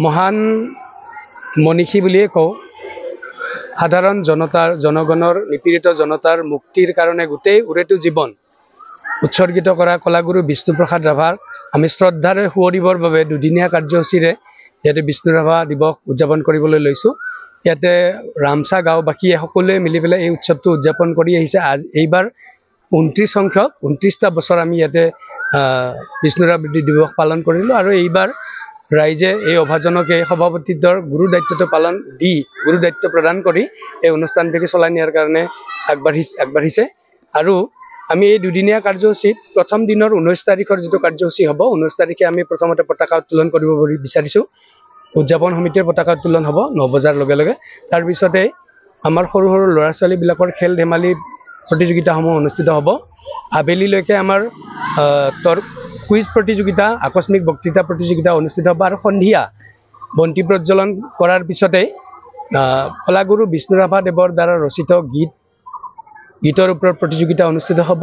মহান মনীষী বুলিয়ে কওঁ সাধাৰণ জনগণৰ নিপীড়িত জনতাৰ মুক্তিৰ কাৰণে গোটেই উৰেটো জীৱন উৎসৰ্গিত কৰা কলাগুৰু বিষ্ণুপ্ৰসাদ ৰাভাক আমি শ্ৰদ্ধাৰে সুঁৱৰিবৰ বাবে দুদিনীয়া কাৰ্যসূচীৰে ইয়াতে বিষ্ণু ৰাভা দিৱস উদযাপন কৰিবলৈ লৈছোঁ। ইয়াতে ৰামছা গাঁওবাসীয়ে সকলোৱে মিলি পেলাই এই উৎসৱটো উদযাপন কৰি আহিছে। এইবাৰ 29টা বছৰ আমি ইয়াতে বিষ্ণু ৰাভা দিৱস পালন কৰিলোঁ আৰু এইবাৰ ৰাইজে এই অভাজনকে সভাপতিত্বৰ গুৰু দায়িত্ব প্ৰদান কৰি এই অনুষ্ঠানভাগি চলাই নিয়াৰ কাৰণে আগবাঢ়িছে আৰু আমি এই দুদিনীয়া কাৰ্যসূচীত প্ৰথম দিনৰ 19 তাৰিখৰ যিটো কাৰ্যসূচী হ'ব 19 তাৰিখে আমি প্ৰথমতে পতাকা উত্তোলন কৰিব বিচাৰিছোঁ। উদযাপন সমিতিৰ পতাকা উত্তোলন হ'ব 9 বজাৰ লগে লগে। তাৰপিছতে আমাৰ সৰু সৰু ল'ৰা ছোৱালীবিলাকৰ খেল ধেমালি প্ৰতিযোগিতাসমূহ অনুষ্ঠিত হ'ব। আবেলিলৈকে আমাৰ কুইজ প্ৰতিযোগিতা আকস্মিক বক্তৃতা প্ৰতিযোগিতা অনুষ্ঠিত হ'ব আৰু সন্ধিয়া বন্তি প্ৰজ্বলন কৰাৰ পিছতে কলাগুৰু বিষ্ণু ৰাভা দেৱৰ দ্বাৰা ৰচিত গীতৰ ওপৰত প্ৰতিযোগিতা অনুষ্ঠিত হ'ব।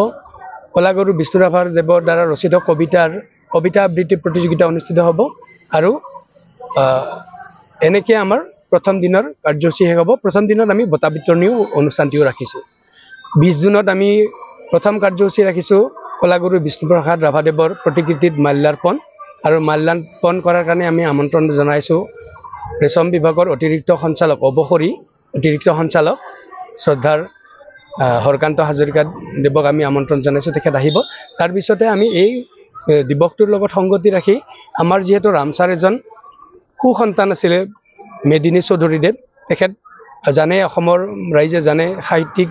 কলাগুৰু বিষ্ণু ৰাভা দেৱৰ দ্বাৰা ৰচিত কবিতা আবৃত্তি প্ৰতিযোগিতা অনুষ্ঠিত হ'ব আৰু এনেকৈ আমাৰ প্ৰথম দিনৰ কাৰ্যসূচী শেষ হ'ব। প্ৰথম দিনত আমি বঁটা বিতৰণীও অনুষ্ঠানটিও ৰাখিছোঁ। 20 জুনত আমি প্ৰথম কাৰ্যসূচী ৰাখিছোঁ কলাগুৰু বিষ্ণুপ্ৰসাদ ৰাভাদেৱৰ প্ৰতিকৃতিত মাল্যাৰ্পণ আৰু মাল্যাৰ্পণ কৰাৰ কাৰণে আমি আমন্ত্ৰণ জনাইছোঁ ৰেশম বিভাগৰ অতিৰিক্ত সঞ্চালক অতিৰিক্ত সঞ্চালক শ্ৰদ্ধাৰ হৰকান্ত হাজৰিকা দেৱক আমি আমন্ত্ৰণ জনাইছোঁ, তেখেত আহিব। তাৰপিছতে আমি এই দিৱসটোৰ লগত সংগতি ৰাখি আমাৰ যিহেতু ৰামছাৰ এজন সুসন্তান আছিলে মেদিনী চৌধুৰীদেৱ, তেখেত জানে অসমৰ ৰাইজে জানে সাহিত্যিক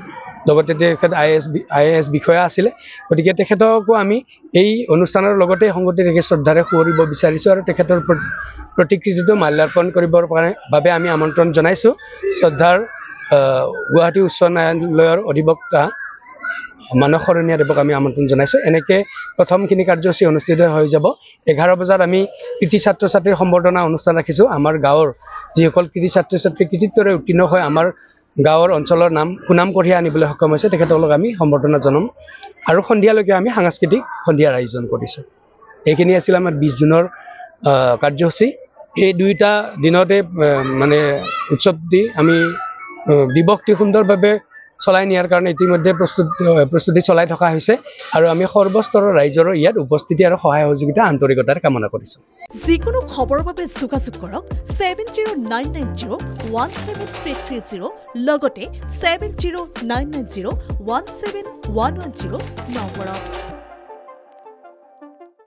লগতে তেখেত IAS বিষয়া আছিলে। গতিকে তেখেতকো আমি এই অনুষ্ঠানৰ লগতে সংগতি ৰাখি শ্ৰদ্ধাৰে সুঁৱৰিব বিচাৰিছোঁ আৰু তেখেতৰ প্ৰতিকৃতিটো মাল্যাৰ্পণ কৰিবৰ বাবে আমি আমন্ত্ৰণ জনাইছোঁ শ্ৰদ্ধাৰ গুৱাহাটী উচ্চ ন্যায়ালয়ৰ অধিবক্তা মানস শৰণীয়া দেৱক আমি আমন্ত্ৰণ জনাইছোঁ। এনেকৈ প্ৰথমখিনি কাৰ্যসূচী অনুষ্ঠিত হৈ যাব। 11 বজাত আমি কৃতি ছাত্ৰ ছাত্ৰীৰ সম্বৰ্ধনা অনুষ্ঠান ৰাখিছোঁ। আমাৰ গাঁৱৰ যিসকল কৃতি ছাত্ৰ ছাত্ৰী কৃতিত্বৰে উত্তীৰ্ণ হৈ আমাৰ গাঁৱৰ অঞ্চলৰ সুনাম কঢ়িয়াই আনিবলৈ সক্ষম হৈছে তেখেতসকলক আমি সম্বৰ্ধনা জনাম আৰু সন্ধিয়ালৈকে আমি সাংস্কৃতিক সন্ধিয়াৰ আয়োজন কৰিছোঁ। এইখিনি আছিল আমাৰ 20 জুনৰ কাৰ্যসূচী। এই দুইটা দিনতে মানে উৎসৱটি আমি দিৱসটি সুন্দৰভাৱে চলাই নিয়াৰ কাৰণে ইতিমধ্যে প্ৰস্তুতি চলাই থকা হৈছে আৰু আমি সৰ্বস্তৰৰ ৰাইজৰ ইয়াত উপস্থিতি আৰু সহায় সহযোগিতা আন্তৰিকতাৰে কামনা কৰিছোঁ। যিকোনো খবৰৰ বাবে যোগাযোগ কৰক 7099017330 লগতে 7099017110 নম্বৰত।